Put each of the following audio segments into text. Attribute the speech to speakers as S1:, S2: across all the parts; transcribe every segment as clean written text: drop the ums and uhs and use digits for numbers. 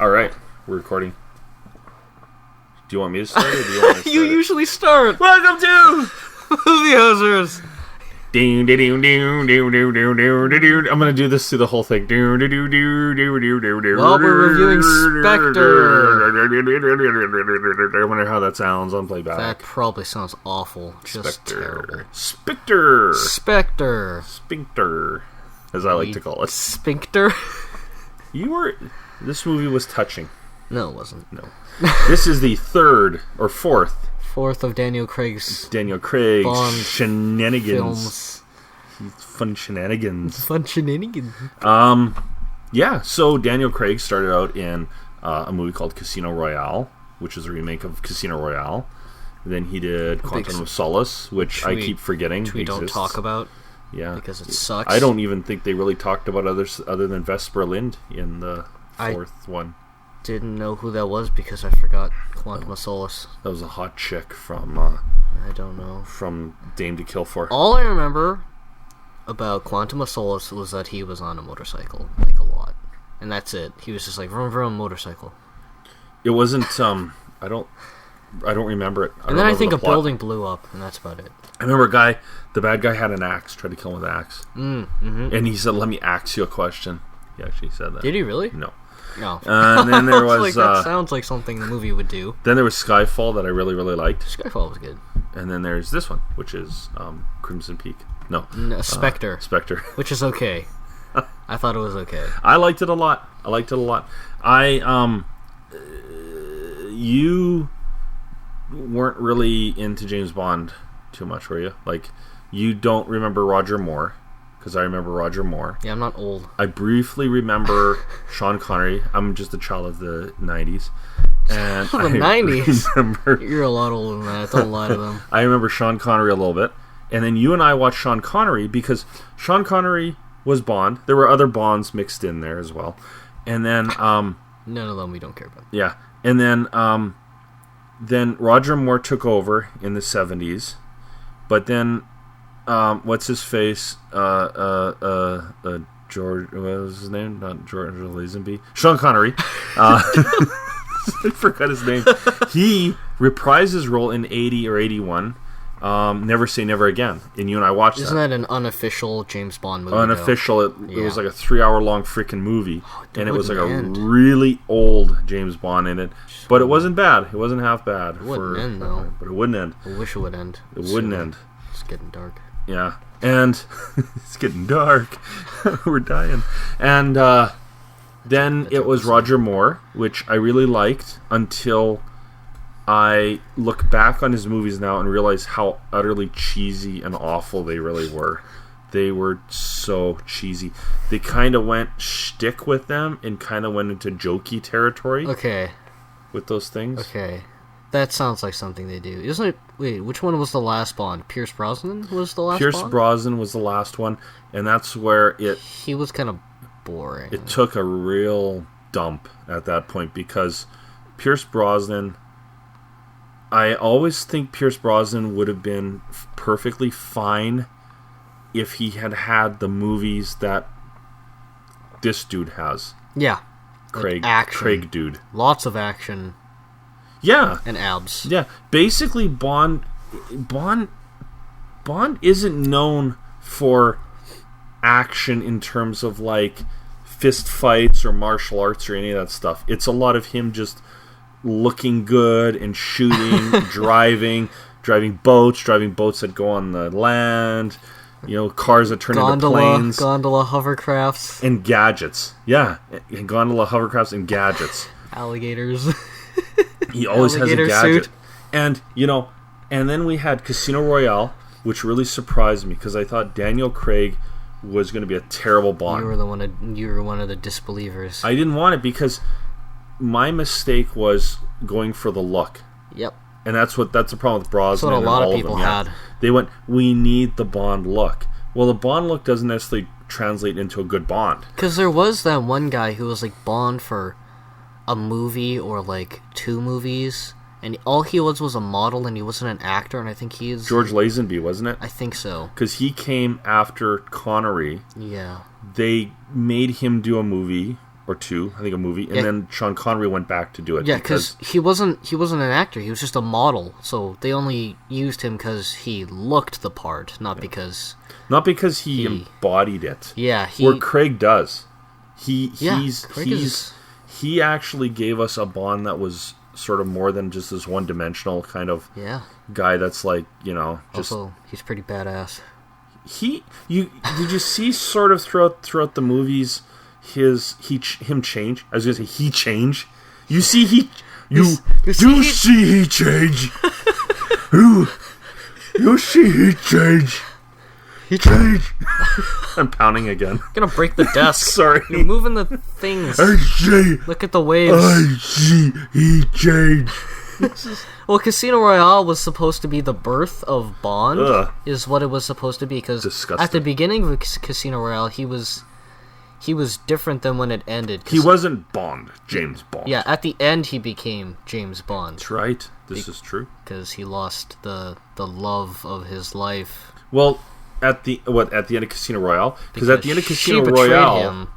S1: All right, we're recording. Do you want me to start, or do you want me to start?
S2: You usually start.
S1: Welcome to
S2: Movie Hosers.
S1: I'm gonna do this through the whole thing.
S2: Well, we're reviewing Spectre.
S1: I wonder how that sounds on playback.
S2: That probably sounds awful. Just terrible.
S1: Spectre, as I like to call it.
S2: Spectre.
S1: This movie was touching.
S2: No, it wasn't.
S1: No. This is the third or fourth
S2: of Daniel Craig's
S1: Bond shenanigans.
S2: films.
S1: Fun shenanigans. Yeah, so Daniel Craig started out in a movie called Casino Royale, which is a remake of Casino Royale. Then he did Quantum of Solace, which I keep forgetting
S2: we
S1: exists.
S2: don't talk about.
S1: Yeah,
S2: because it sucks.
S1: I don't even think they really talked about others other than Vesper Lind in the fourth one.
S2: Didn't know who that was because I forgot Quantum of Solace.
S1: That was a hot chick from
S2: I don't know.
S1: From Dame to Kill For.
S2: All I remember about Quantum of Solace was that he was on a motorcycle, like a lot, and that's it. He was just like vroom vroom motorcycle.
S1: It wasn't. I don't remember it.
S2: And then I think a building blew up, and that's about it.
S1: I remember the bad guy had an axe, tried to kill him with an axe, and he said, "Let me ask you a question." He actually said that.
S2: Did he really?
S1: No.
S2: No.
S1: And then there was
S2: like, that sounds like something the movie would do.
S1: Then there was Skyfall that I really, really liked.
S2: Skyfall was good.
S1: And then there's this one, which is Crimson Peak. No,
S2: Spectre.
S1: Spectre,
S2: which is okay. I thought it was okay.
S1: I liked it a lot. You weren't really into James Bond too much, were you? Like, you don't remember Roger Moore. Because I remember Roger Moore.
S2: Yeah, I'm not old.
S1: I briefly remember Sean Connery. I'm just a child of the 90s. And
S2: the 90s? You're a lot older than that. Don't lie to them.
S1: I remember Sean Connery a little bit. And then you and I watched Sean Connery because Sean Connery was Bond. There were other Bonds mixed in there as well. And then... none
S2: of them we don't care about.
S1: Yeah. And then Roger Moore took over in the 70s. But then... what's his face? George. What was his name? Not George Lazenby. Sean Connery. I forgot his name. He reprised his role in 80 or 81. Never Say Never Again. And you and I watched that.
S2: Isn't that an unofficial James Bond movie?
S1: Unofficial. It was like a 3-hour-long freaking movie, and it was like
S2: end.
S1: A really old James Bond in it. But it wasn't bad. It wasn't half bad.
S2: It wouldn't end though.
S1: But it wouldn't end.
S2: I wish it would end.
S1: It wouldn't end.
S2: It's getting dark.
S1: Yeah, and it's getting dark. We're dying. And then it was Roger Moore, which I really liked until I look back on his movies now and realize how utterly cheesy and awful they really were. They were so cheesy. They kind of went shtick with them and kind of went into jokey territory.
S2: Okay.
S1: With those things.
S2: Okay. That sounds like something they do. Isn't it? Wait, which one was the last Bond? Pierce Brosnan was the last Bond?
S1: Pierce Brosnan was the last one, and that's where
S2: he was kind of boring.
S1: It took a real dump at that point because Pierce Brosnan... I always think Pierce Brosnan would have been perfectly fine if he had the movies that this dude has.
S2: Yeah.
S1: Craig.
S2: Like action.
S1: Craig dude.
S2: Lots of action.
S1: Yeah.
S2: And abs.
S1: Yeah. Basically, Bond isn't known for action in terms of like fist fights or martial arts or any of that stuff. It's a lot of him just looking good and shooting, driving boats that go on the land, cars that turn into planes.
S2: Gondola hovercrafts.
S1: And gadgets. Yeah. And gondola hovercrafts and gadgets.
S2: Alligators.
S1: He always has a gadget. Suit. And, and then we had Casino Royale, which really surprised me because I thought Daniel Craig was going to be a terrible Bond.
S2: You were one of the disbelievers.
S1: I didn't want it because my mistake was going for the look.
S2: Yep.
S1: And that's the problem with Brosnan.
S2: That's what a lot of people had.
S1: They went, we need the Bond look. Well, the Bond look doesn't necessarily translate into a good Bond.
S2: Because there was that one guy who was like Bond for a movie or like 2 movies, and all he was a model, and he wasn't an actor, and I think he's...
S1: George Lazenby, wasn't it?
S2: I think so.
S1: Because he came after Connery.
S2: Yeah.
S1: They made him do a movie or two, I think a movie, and then Sean Connery went back to do it.
S2: Yeah, because he wasn't an actor. He was just a model. So they only used him because he looked the part, not because
S1: he embodied it.
S2: Yeah,
S1: where Craig does. He actually gave us a Bond that was sort of more than just this one-dimensional kind of guy that's like, just...
S2: Also, he's pretty badass.
S1: Did you see sort of throughout the movies him change? I was gonna say he change. You see he change. You see he change. He change. I'm pounding again.
S2: I'm gonna break the desk.
S1: Sorry.
S2: You're moving the things.
S1: I see.
S2: Look at the waves.
S1: I see he change.
S2: Well, Casino Royale was supposed to be the birth of Bond, is what it was supposed to be, because at the beginning of Casino Royale, he was different than when it ended.
S1: He wasn't Bond, James Bond.
S2: Yeah, at the end he became James Bond.
S1: That's right. This is true.
S2: Because he lost the love of his life.
S1: Well, at the end of Casino Royale? Because at the end of Casino Royale... him.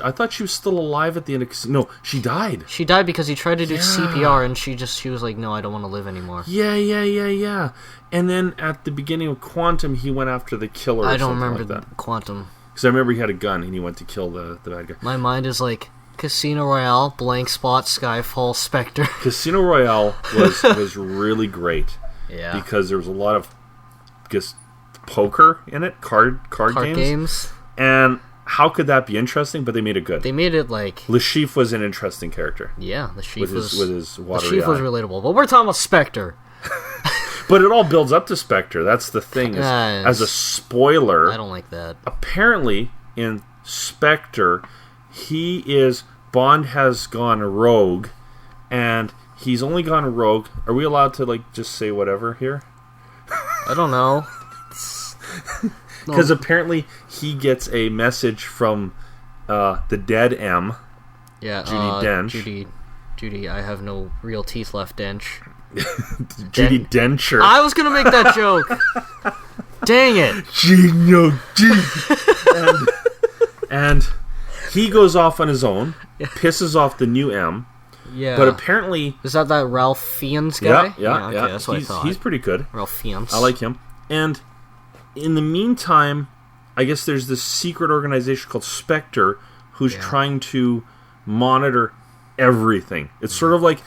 S1: I thought she was still alive at the end of Casino... No, she died.
S2: She died because he tried to do CPR and she was like, no, I don't want to live anymore.
S1: Yeah. And then at the beginning of Quantum, he went after the killer or something like that. I don't remember
S2: Quantum.
S1: Because I remember he had a gun and he went to kill the bad guy.
S2: My mind is like, Casino Royale, Blank Spot, Skyfall, Spectre.
S1: Casino Royale was really great.
S2: Yeah.
S1: Because there was a lot of just poker in it, card games. And... how could that be interesting? But they made it good.
S2: They made it like...
S1: Le Chiffre was an interesting character.
S2: Yeah, Le Chiffre was...
S1: with his watery
S2: Le Chiffre was relatable. But we're talking about Spectre.
S1: But it all builds up to Spectre. That's the thing. As a spoiler...
S2: I don't like that.
S1: Apparently, in Spectre, Bond has gone rogue, and he's only gone rogue... Are we allowed to, just say whatever here?
S2: I don't know.
S1: Because apparently he gets a message from the dead M.
S2: Yeah,
S1: Judi Dench.
S2: Judy, I have no real teeth left, Dench.
S1: Judi Dencher.
S2: I was gonna make that joke. Dang it.
S1: and he goes off on his own, pisses off the new M.
S2: Yeah.
S1: But apparently...
S2: Is that Ralph Fiennes guy?
S1: Yeah.
S2: Okay, that's what I thought.
S1: He's pretty good.
S2: Ralph Fiennes.
S1: I like him. And... in the meantime, I guess there's this secret organization called Spectre who's trying to monitor everything. It's sort of like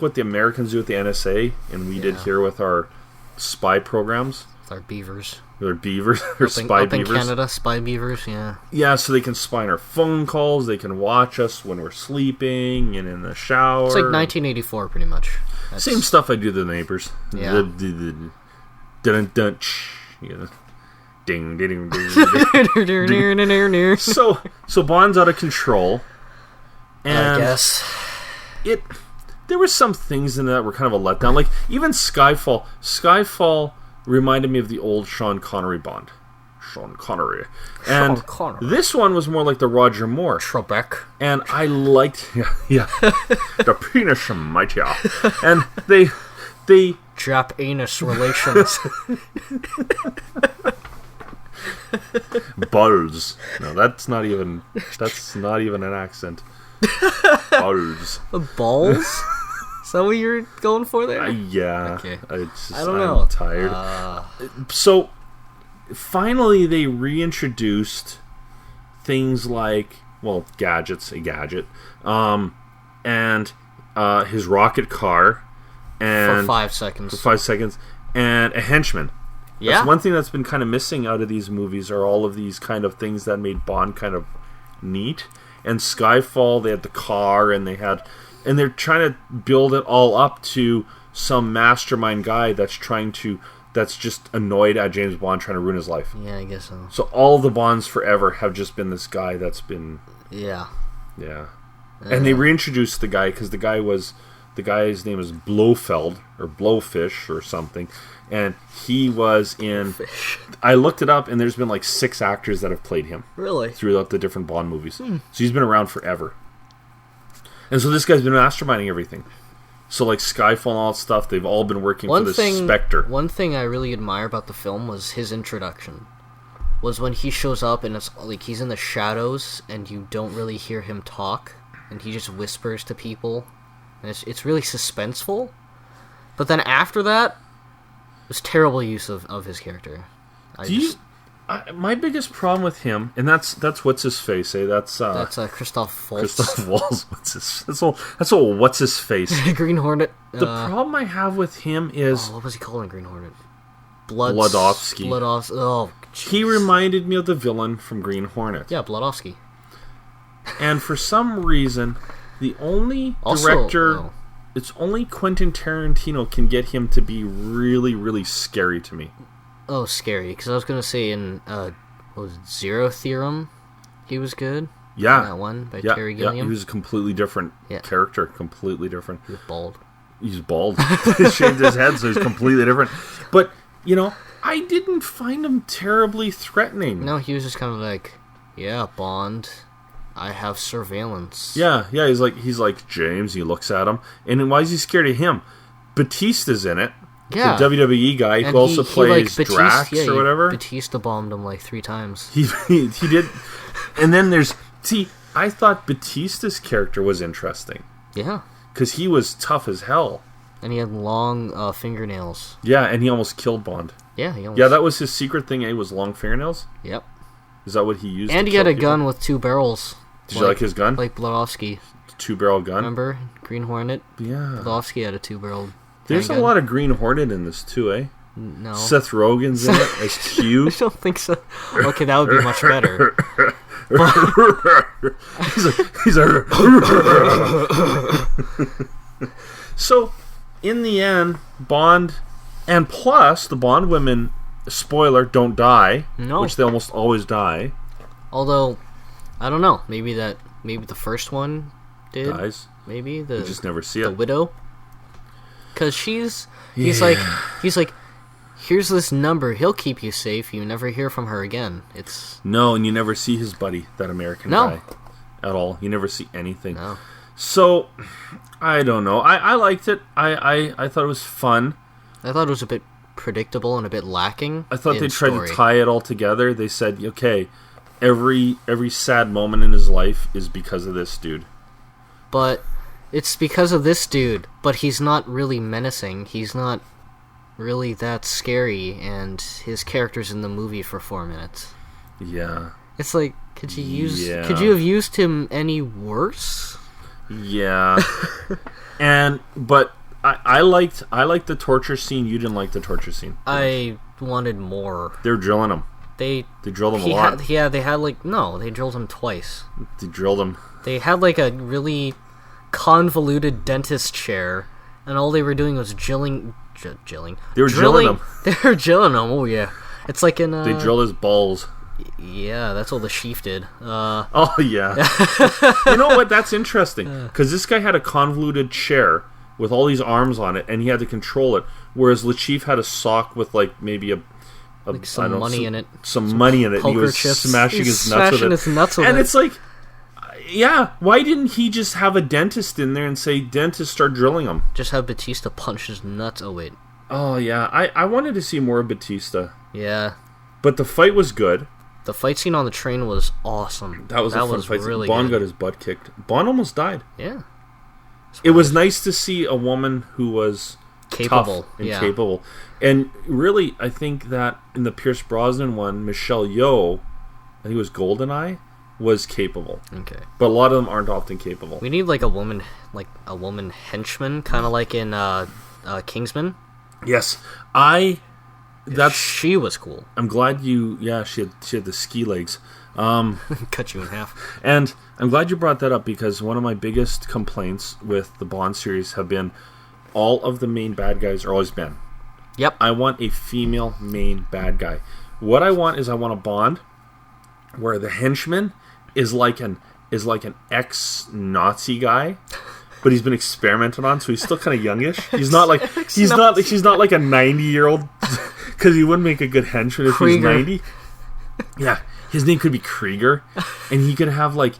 S1: what the Americans do with the NSA, and we did here with our spy programs.
S2: With our beavers.
S1: Or beavers, or spy beavers.
S2: Up in Canada, spy beavers, yeah.
S1: Yeah, so they can spy on our phone calls, they can watch us when we're sleeping and in the shower.
S2: It's like 1984, pretty much.
S1: Same stuff I do to the neighbors.
S2: Yeah.
S1: Dun-dun-dun. Ding, ding, ding, ding. So Bond's out of control, and
S2: I guess
S1: there were some things in that were kind of a letdown. Like even Skyfall. Skyfall reminded me of the old Sean Connery Bond. Sean Connery, and this one was more like the Roger Moore.
S2: Trebek.
S1: And I liked, the penis mighty, and they.
S2: Jap-anus relations.
S1: Balls. No, that's not even an accent. Balls.
S2: Balls? Is that what you're going for there?
S1: Yeah.
S2: Okay.
S1: I don't know. I'm tired. So, finally they reintroduced things like, well, a gadget, and his rocket car. And
S2: for 5 seconds.
S1: For 5 seconds. And a henchman.
S2: Yeah.
S1: That's one thing that's been kind of missing out of these movies are all of these kind of things that made Bond kind of neat. And Skyfall, they had the car, and they're trying to build it all up to some mastermind guy that's just annoyed at James Bond trying to ruin his life.
S2: Yeah, I guess so.
S1: So all the Bonds forever have just been this guy that's been...
S2: Yeah.
S1: Yeah. And they reintroduced the guy, because the guy's name is Blofeld, or Blowfish, or something. And he was in... I looked it up, and there's been 6 actors that have played him.
S2: Really?
S1: Throughout the different Bond movies. So he's been around forever. And so this guy's been masterminding everything. So Skyfall and all that stuff, they've all been working for this Spectre.
S2: One thing I really admire about the film was his introduction. was when he shows up and it's like he's in the shadows and you don't really hear him talk and he just whispers to people and it's really suspenseful. But then after that, it was terrible use of his character.
S1: My biggest problem with him, and that's what's his face, eh? That's
S2: Christoph Waltz.
S1: Christoph Waltz. That's all. What's his face?
S2: Green Hornet.
S1: The problem I have with him is
S2: what was he called in Green Hornet?
S1: Bludowski.
S2: Oh, geez.
S1: He reminded me of the villain from Green Hornet.
S2: Yeah, Bludowski.
S1: And for some reason, the only director, it's only Quentin Tarantino can get him to be really, really scary to me.
S2: Oh, scary! Because I was gonna say in what was it, Zero Theorem, he was good.
S1: Yeah,
S2: that one by Terry Gilliam.
S1: Yeah, he was a completely different character. Completely different.
S2: He was bald.
S1: He's bald. He shaved his head, so he's completely different. But I didn't find him terribly threatening.
S2: No, he was just kind of like, yeah, Bond, I have surveillance.
S1: Yeah. He's like James. He looks at him, and then why is he scared of him? Batista's in it.
S2: Yeah.
S1: The WWE guy who also plays Drax or whatever.
S2: Batista bombed him like 3 times.
S1: He did. And then I thought Batista's character was interesting.
S2: Yeah.
S1: Because he was tough as hell.
S2: And he had long fingernails.
S1: Yeah, and he almost killed Bond.
S2: Yeah,
S1: Yeah, that was his secret thing, was long fingernails?
S2: Yep.
S1: Is that what he used
S2: and
S1: to
S2: he had a
S1: people?
S2: gun with 2 barrels.
S1: Did you like his gun?
S2: Like Bludowski.
S1: 2-barrel gun?
S2: Remember? Green Hornet?
S1: Yeah.
S2: Bludowski had a 2-barrel
S1: There's a lot of Green Hornet in this too, eh?
S2: No.
S1: Seth Rogen's in it as Q.
S2: I don't think so. Okay, that would be much better.
S1: So, in the end, Bond, and plus the Bond women, spoiler, don't die.
S2: No.
S1: Which they almost always die.
S2: Although, I don't know. Maybe the first one did.
S1: Dies.
S2: Maybe
S1: you just never see it.
S2: The widow. Because he's like, here's this number. He'll keep you safe. You never hear from her again.
S1: No, and you never see his buddy, that American guy, at all. You never see anything.
S2: No.
S1: So, I don't know. I liked it. I thought it was fun.
S2: I thought it was a bit predictable and a bit lacking.
S1: I thought they tried to tie it all together. They said, okay, every sad moment in his life is because of this dude.
S2: But it's because of this dude, but he's not really menacing. He's not really that scary, and his character's in the movie for 4 minutes.
S1: Yeah.
S2: It's like, could you have used him any worse?
S1: Yeah. But I liked the torture scene. You didn't like the torture scene.
S2: I wanted more.
S1: They were drilling him.
S2: They
S1: drilled him a lot.
S2: They drilled him twice.
S1: They drilled him.
S2: They had like a really convoluted dentist chair, and all they were doing was drilling.
S1: They were drilling him.
S2: They were drilling him. Oh yeah, it's like in.
S1: They drilled his balls.
S2: Yeah, that's what the Sheaf did.
S1: Oh yeah. You know what? That's interesting because this guy had a convoluted chair with all these arms on it, and he had to control it. Whereas Le Chief had a sock with like maybe
S2: some money in it.
S1: Some money in it. And he was
S2: chips.
S1: smashing his nuts with it. And it's like, yeah, why didn't he just have a dentist in there and say, dentist, start drilling him?
S2: Just have Batista punch his nuts. Oh wait.
S1: Oh yeah, I wanted to see more of Batista.
S2: Yeah.
S1: But the fight was good.
S2: The fight scene on the train was awesome.
S1: That was a fun fight.
S2: Really
S1: Bond
S2: good.
S1: got his butt kicked. Bond almost died.
S2: Yeah.
S1: It was nice to see a woman who was
S2: capable
S1: tough and capable. And really, I think that in the Pierce Brosnan one, Michelle Yeoh, I think it was GoldenEye, was capable. Okay. But a lot of them aren't often capable.
S2: We need like a woman henchman, kind of like in Kingsman.
S1: Yes. She
S2: was cool.
S1: I'm glad she had the ski legs.
S2: Cut you in half.
S1: And I'm glad you brought that up because one of my biggest complaints with the Bond series have been all of the main bad guys are always men.
S2: Yep.
S1: I want a female main bad guy. What I want is a Bond where the henchman is like an ex-Nazi guy, but he's been experimented on, so he's still kind of youngish. She's not like a 90-year-old because he wouldn't make a good henchman if he's 90. Yeah, his name could be Krieger, and he could have like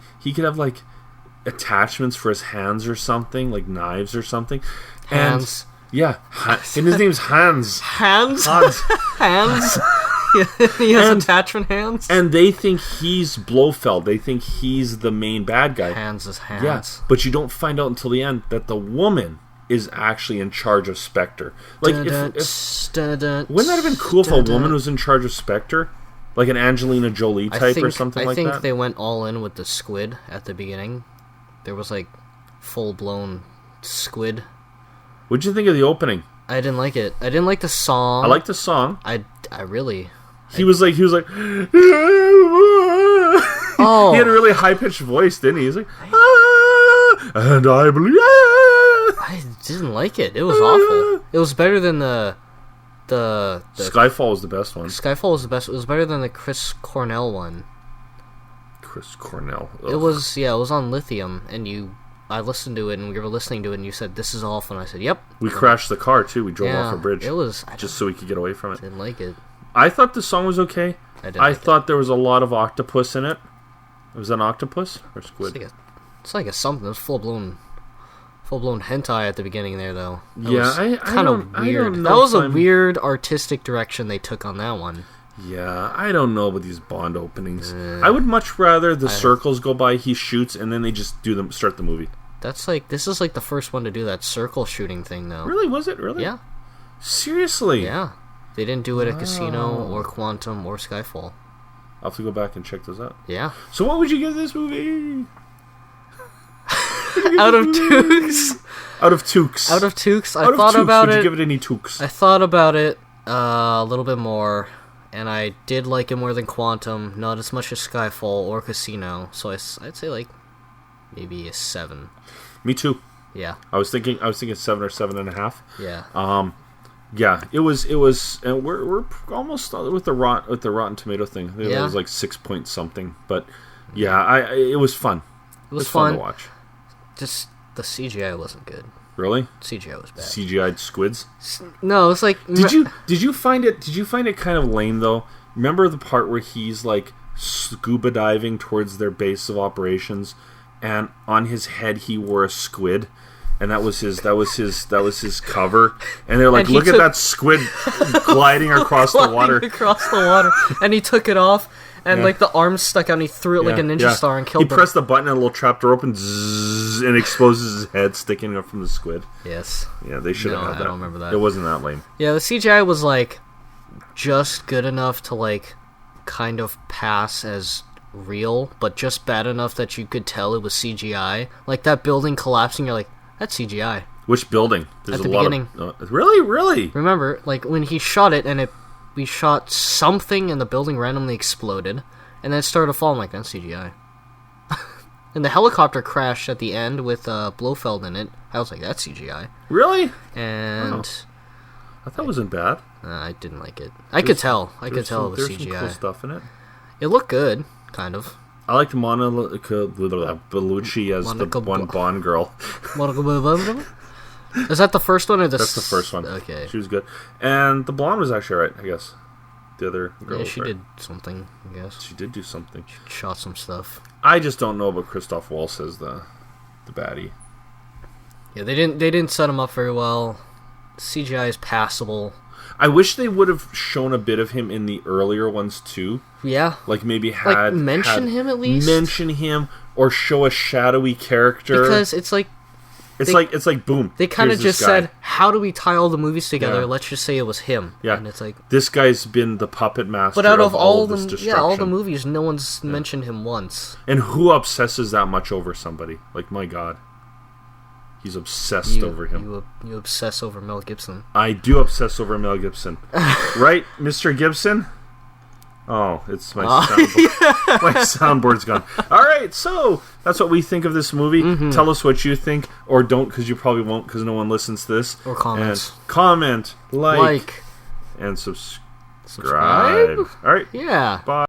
S1: attachments for his hands or something, like knives or something.
S2: Hands.
S1: And his name's Hans.
S2: Hands.
S1: Hans.
S2: Hands. He has attachment hands.
S1: And they think he's Blofeld. They think he's the main bad guy.
S2: Hands is hands.
S1: Yeah, but you don't find out until the end that the woman is actually in charge of Spectre. Like, wouldn't that have been cool if a woman was in charge of Spectre? Like an Angelina Jolie type or something like that?
S2: I think they went all in with the squid at the beginning. There was, like, full-blown squid.
S1: What'd you think of the opening?
S2: I didn't like it. I didn't like the song.
S1: I liked the song.
S2: I really...
S1: He was like...
S2: Oh.
S1: He had a really high-pitched voice, didn't he? He's like... And I believe...
S2: I didn't like it. It was awful. It was better than the
S1: Skyfall was the best one.
S2: Skyfall was the best. It was better than the Chris Cornell one.
S1: Chris Cornell. Ugh.
S2: It was on Lithium, and I listened to it, and we were listening to it, and you said, "This is awful," and I said, "Yep."
S1: We crashed the car too. We drove off a bridge.
S2: It was
S1: just so we could get away from it.
S2: Didn't like it.
S1: I thought the song was okay. I thought there was a lot of octopus in it. Was that an octopus or squid?
S2: It's like a something. It was full blown hentai at the beginning there, though.
S1: I
S2: kind of weird. That was a weird artistic direction they took on that one.
S1: Yeah, I don't know about these Bond openings. I would much rather the circles go by, he shoots, and then they just start the movie.
S2: This is like the first one to do that circle shooting thing, though.
S1: Really? Was it? Really?
S2: Yeah.
S1: Seriously?
S2: Yeah. They didn't do it at Casino or Quantum or Skyfall.
S1: I'll have to go back and check those out.
S2: Yeah.
S1: So what would you give this movie?
S2: Out of Tukes.
S1: Out of Tukes.
S2: Out of Tukes. I thought about it.
S1: Would you give it any Tukes?
S2: I thought about it a little bit more, and I did like it more than Quantum. Not as much as Skyfall or Casino. So I'd say like maybe a 7.
S1: Me too.
S2: Yeah.
S1: I was thinking 7 or 7.5.
S2: Yeah.
S1: Yeah. It was, and we're almost with the Rotten Tomato thing. I think it was like 6 point something. But yeah, it was fun.
S2: It was fun
S1: to watch.
S2: Just the CGI wasn't good.
S1: Really?
S2: CGI was bad.
S1: CGI'd squids?
S2: No, it's like...
S1: Did you find it kind of lame, though? Remember the part where he's, like, scuba diving towards their base of operations, and on his head he wore a squid, and that was his cover, and they're like, look at that squid gliding across the water.
S2: Across the water. And he took it off, and like the arms stuck out, and he threw it like a ninja star and killed them.
S1: He pressed the button, and a little trapdoor opens, and exposes his head sticking up from the squid.
S2: Yes.
S1: Yeah, they should have had that.
S2: I don't remember that.
S1: It wasn't that lame.
S2: Yeah, the CGI was like just good enough to like kind of pass as real, but just bad enough that you could tell it was CGI. Like that building collapsing, you're like, that's CGI.
S1: Which building?
S2: There's at the beginning.
S1: Really?
S2: Remember, like when he shot it, and we shot something, and the building randomly exploded, and then it started to fall. I'm like, that's CGI. And the helicopter crashed at the end with Blofeld in it. I was like, that's CGI.
S1: Really?
S2: And
S1: I thought it wasn't bad.
S2: I didn't like it. I could tell it was CGI.
S1: There's some cool stuff in it.
S2: It looked good, kind of.
S1: I liked Monica Bellucci as the one Bond girl.
S2: Is that the first one or the?
S1: That's the first one.
S2: Okay,
S1: she was good, and the blonde was actually alright, I guess. The other girl.
S2: Yeah, she did something. I guess
S1: she did do something.
S2: She shot some stuff.
S1: I just don't know about Christoph Waltz as the baddie.
S2: Yeah, they didn't set him up very well. CGI is passable.
S1: I wish they would have shown a bit of him in the earlier ones too.
S2: Yeah,
S1: like maybe
S2: mention him at least.
S1: Mention him or show a shadowy character,
S2: because it's like
S1: boom.
S2: They kind of just said, how do we tie all the movies together? Yeah. Let's just say it was him.
S1: Yeah,
S2: and it's like
S1: this guy's been the puppet master.
S2: But out of all
S1: this destruction.
S2: all the movies, no one's mentioned him once.
S1: And who obsesses that much over somebody? Like, my God. He's obsessed over him.
S2: You obsess over Mel Gibson.
S1: I do obsess over Mel Gibson. Right, Mr. Gibson? Oh, it's my soundboard. My soundboard's gone. All right, so that's what we think of this movie. Mm-hmm. Tell us what you think, or don't, because you probably won't, because no one listens to this.
S2: Or comments.
S1: And comment, like, and subscribe. All right.
S2: Yeah.
S1: Bye.